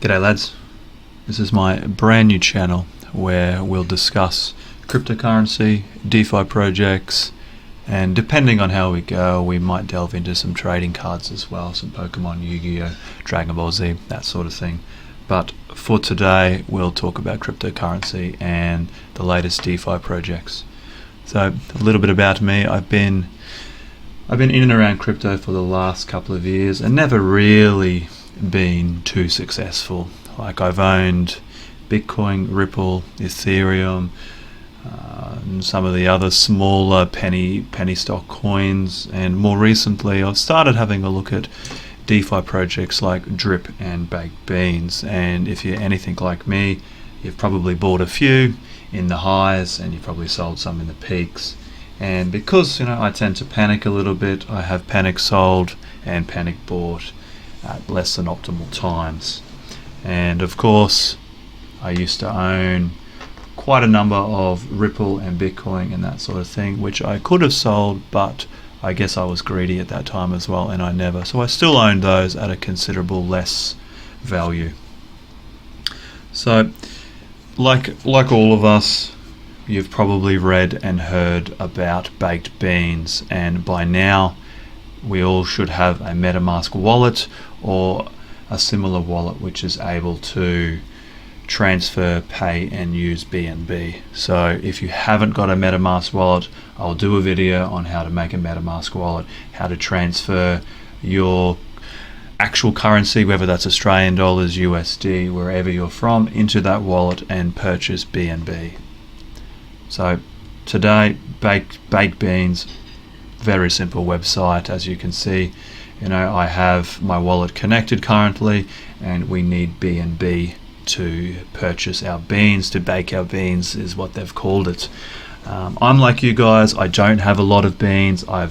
G'day lads, this is my brand new channel where we'll discuss cryptocurrency, DeFi projects, and depending on how we go we might delve into some trading cards as well, some Pokemon, Yu-Gi-Oh, Dragon Ball Z, that sort of thing. But for today we'll talk about cryptocurrency and the latest DeFi projects. So a little bit about me. I've been in and around crypto for the last couple of years and never really been too successful. Like, I've owned Bitcoin, Ripple, Ethereum, and some of the other smaller penny stock coins, and more recently I've started having a look at DeFi projects like Drip and Baked Beans. And if you're anything like me, you've probably bought a few in the highs and you've probably sold some in the peaks. And because I tend to panic a little bit, I have panic sold and panic bought at less than optimal times. And of course I used to own quite a number of Ripple and Bitcoin and that sort of thing, which I could have sold, but I guess I was greedy at that time as well, and I never. So I still owned those at a considerable less value. So like all of us, you've probably read and heard about Baked Beans, and by now we all should have a MetaMask wallet or a similar wallet which is able to transfer, pay and use BNB. So if you haven't got a MetaMask wallet, I'll do a video on how to make a MetaMask wallet, how to transfer your actual currency, whether that's Australian dollars, USD, wherever you're from, into that wallet and purchase BNB. So today, Baked Beans, very simple website. As you can see, I have my wallet connected currently, and we need BNB to purchase our beans, to bake our beans is what they've called it. I'm like you guys, I don't have a lot of beans. I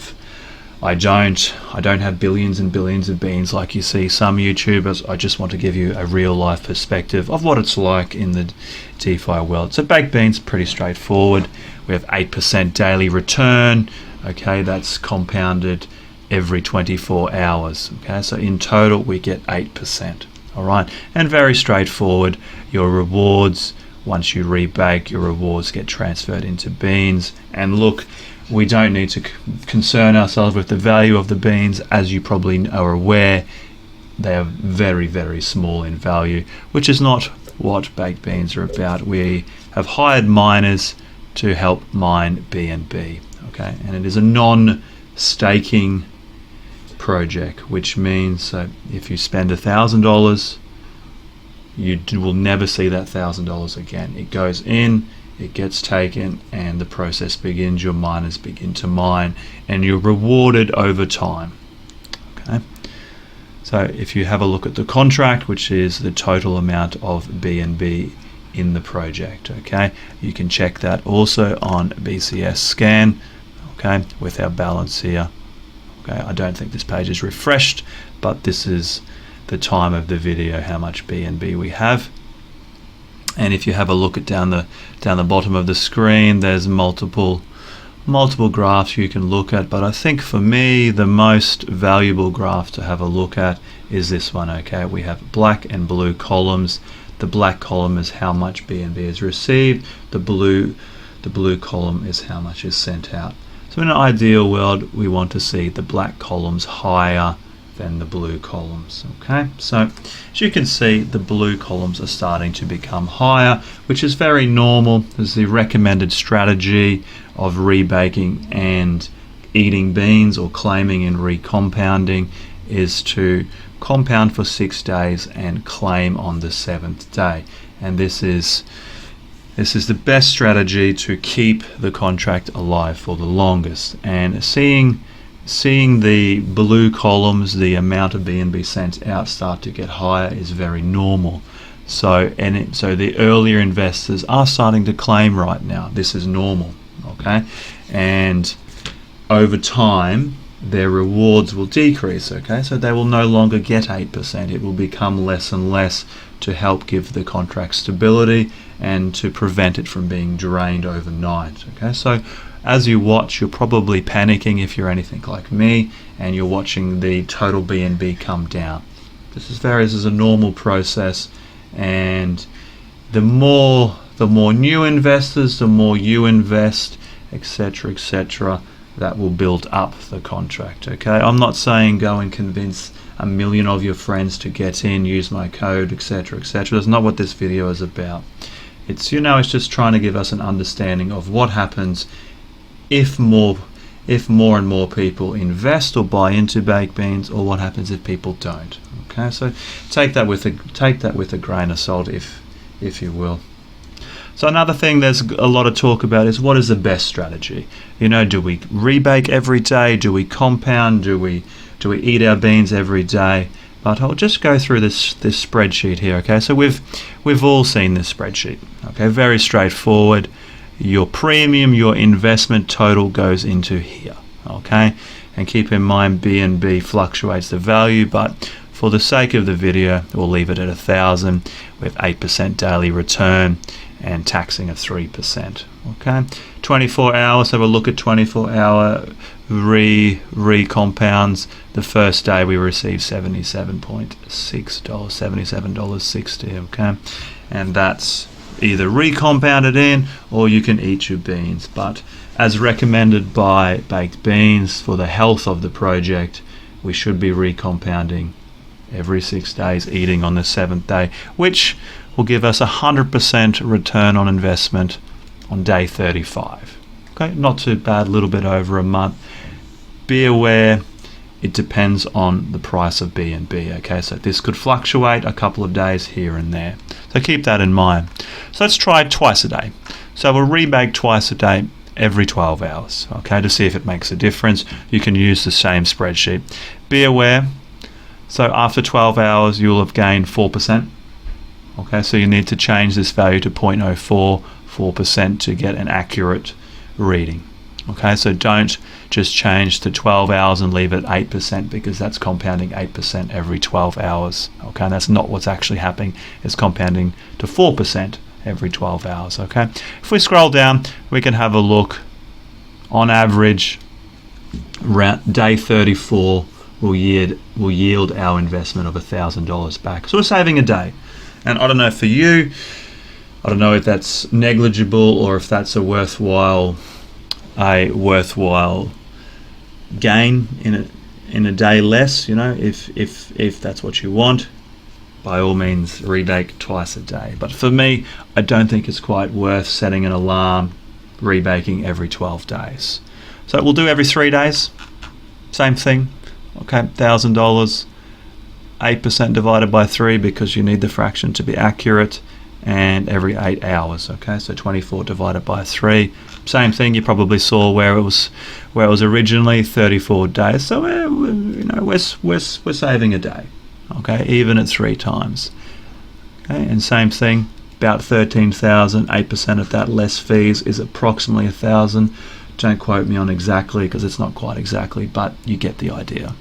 don't have billions and billions of beans like you see some YouTubers. I just want to give you a real life perspective of what it's like in the DeFi world. So Baked Beans, pretty straightforward. We have 8% daily return. Okay, that's compounded every 24 hours. Okay, so in total we get 8%. All right, and very straightforward. Your rewards, once you rebake, your rewards get transferred into beans. And look, we don't need to concern ourselves with the value of the beans. As you probably are aware, they are very, very small in value, which is not what Baked Beans are about. We have hired miners to help mine BNB. Okay, and it is a non-staking project, which means that if you spend $1,000, you will never see that $1,000 again. It goes in, it gets taken, and the process begins. Your miners begin to mine, and you're rewarded over time. Okay, so if you have a look at the contract, which is the total amount of BNB in the project, okay, you can check that also on BCS Scan. Okay, with our balance here. Okay, I don't think this page is refreshed, but this is the time of the video, how much BNB we have. And if you have a look at down the bottom of the screen, there's multiple graphs you can look at, but I think for me the most valuable graph to have a look at is this one. Okay, we have black and blue columns. The black column is how much BNB is received. The blue column is how much is sent out. So in an ideal world, we want to see the black columns higher than the blue columns. Okay, so as you can see, the blue columns are starting to become higher, which is very normal, as the recommended strategy of rebaking and eating beans, or claiming and recompounding, is to compound for 6 days and claim on the 7th day. And this is the best strategy to keep the contract alive for the longest. And seeing the blue columns, the amount of BNB sent out, start to get higher is very normal. So the earlier investors are starting to claim right now. This is normal. Okay, and over time their rewards will decrease. Okay, so they will no longer get 8%. It will become less and less to help give the contract stability and to prevent it from being drained overnight. Okay, so as you watch, you're probably panicking if you're anything like me, and you're watching the total BNB come down. This is a normal process, and the more new investors, the more you invest, etc., etc., that will build up the contract. Okay, I'm not saying go and convince 1 million of your friends to get in, use my code, etc., etc. That's not what this video is about. It's just trying to give us an understanding of what happens if more and more people invest or buy into baked beans, or what happens if people don't. Okay, so take that with a grain of salt, if you will. So another thing there's a lot of talk about is, what is the best strategy? Do we rebake every day? Do we compound? Do we eat our beans every day? But I'll just go through this spreadsheet here. Okay, so we've all seen this spreadsheet. Okay, very straightforward. Your premium, your investment total goes into here. Okay, and keep in mind BNB fluctuates the value, but for the sake of the video, we'll leave it at 1,000 with 8% daily return and taxing of 3%. Okay, 24 hours. So we'll look at 24-hour re-compounds. The first day we received $77.6, $77.60. Okay, and that's either recompounded in, or you can eat your beans. But as recommended by Baked Beans, for the health of the project, we should be recompounding every 6 days, eating on the 7th day, which will give us 100% return on investment on day 35. Okay, not too bad, a little bit over a month. Be aware, it depends on the price of BNB. Okay, so this could fluctuate a couple of days here and there. So keep that in mind. So let's try twice a day. So we'll rebake twice a day every 12 hours. Okay, to see if it makes a difference. You can use the same spreadsheet. Be aware, so after 12 hours you'll have gained 4%. Okay, so you need to change this value to 0.044% to get an accurate reading. Okay, so don't just change to 12 hours and leave it 8%, because that's compounding 8% every 12 hours. Okay, and that's not what's actually happening. It's compounding to 4% every 12 hours. Okay, if we scroll down, we can have a look. On average, around day 34 will yield our investment of $1,000 back. So we're saving a day. And I don't know for you, I don't know if that's negligible or if that's a worthwhile gain in a day less. If that's what you want, by all means rebake twice a day. But for me, I don't think it's quite worth setting an alarm, rebaking every 12 days. So we'll do every 3 days, same thing. Okay, $1,000, 8% divided by 3, because you need the fraction to be accurate, and every 8 hours. Okay, so 24 divided by 3, same thing. You probably saw where it was originally 34 days. So we're saving a day. Okay, even at 3 times. Okay, and same thing, about 13,000. 8% of that less fees is approximately 1,000. Don't quote me on exactly, because it's not quite exactly, but you get the idea.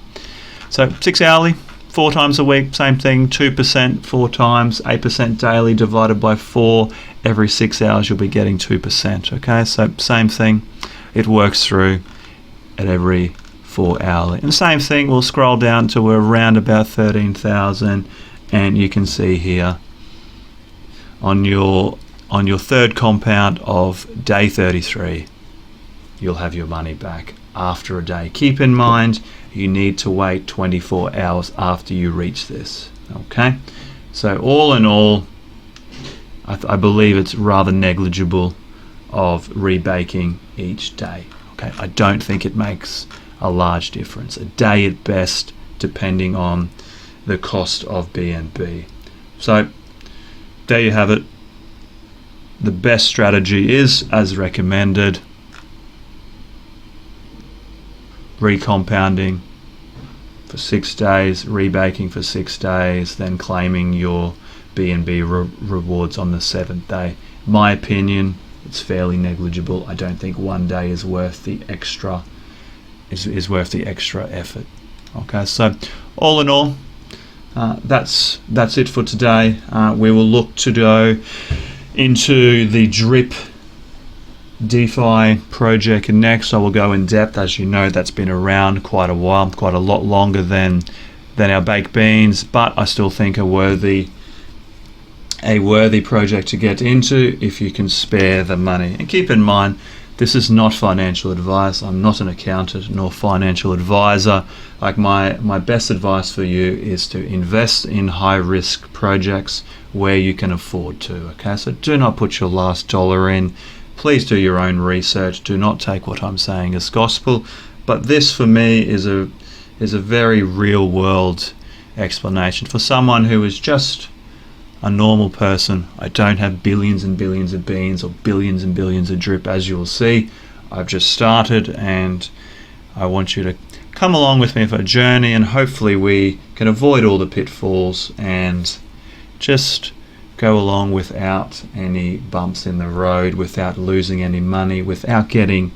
So 6 hourly, 4 times a week, same thing, 2% 4 times, 8% daily divided by 4. Every 6 hours you'll be getting 2%. Okay, so same thing, it works through at every 4 hourly. And same thing, we'll scroll down to around about 13,000, and you can see here on your third compound of day 33, you'll have your money back after a day. Keep in mind, you need to wait 24 hours after you reach this. Okay, so all in all, I believe it's rather negligible of rebaking each day. Okay, I don't think it makes a large difference. A day at best, depending on the cost of BNB. So there you have it. The best strategy is, as recommended, recompounding for 6 days, rebaking for 6 days, then claiming your BNB rewards on the 7th day. My opinion, it's fairly negligible. I don't think 1 day is worth the extra effort. Okay, so all in all, that's it for today. We will look to go into the drip DeFi project next. I will go in depth. As you know, that's been around quite a while, quite a lot longer than than our baked beans, but I still think a worthy project to get into if you can spare the money. And keep in mind, this is not financial advice. I'm not an accountant nor financial advisor. Like my best advice for you is to invest in high risk projects where you can afford to. Okay, so do not put your last dollar in. Please do your own research. Do not take what I'm saying as gospel. But this for me is a very real world explanation for someone who is just a normal person. I don't have billions and billions of beans or billions and billions of drip, as you'll see. I've just started, and I want you to come along with me for a journey, and hopefully we can avoid all the pitfalls and just go along without any bumps in the road, without losing any money, without getting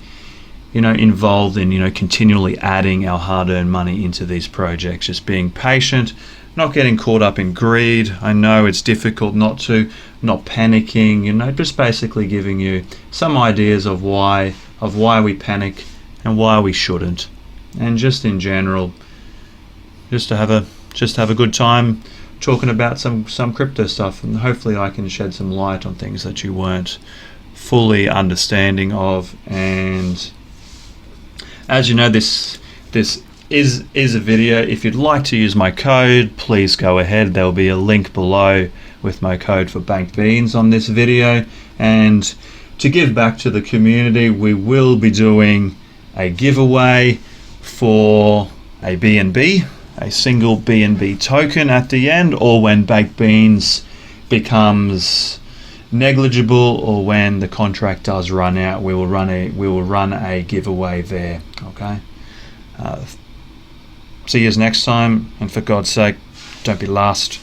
involved in continually adding our hard-earned money into these projects. Just being patient, not getting caught up in greed. I know it's difficult not panicking, just basically giving you some ideas of why we panic and why we shouldn't. And just in general, just to have a good time talking about some crypto stuff, and hopefully I can shed some light on things that you weren't fully understanding of. And as you know, this is a video. If you'd like to use my code, please go ahead. There'll be a link below with my code for baked beans on this video. And to give back to the community, we will be doing a giveaway for a BNB, a single BNB token at the end, or when baked beans becomes negligible, or when the contract does run out, we will run a giveaway there. Okay. See you next time, and for God's sake, don't be last.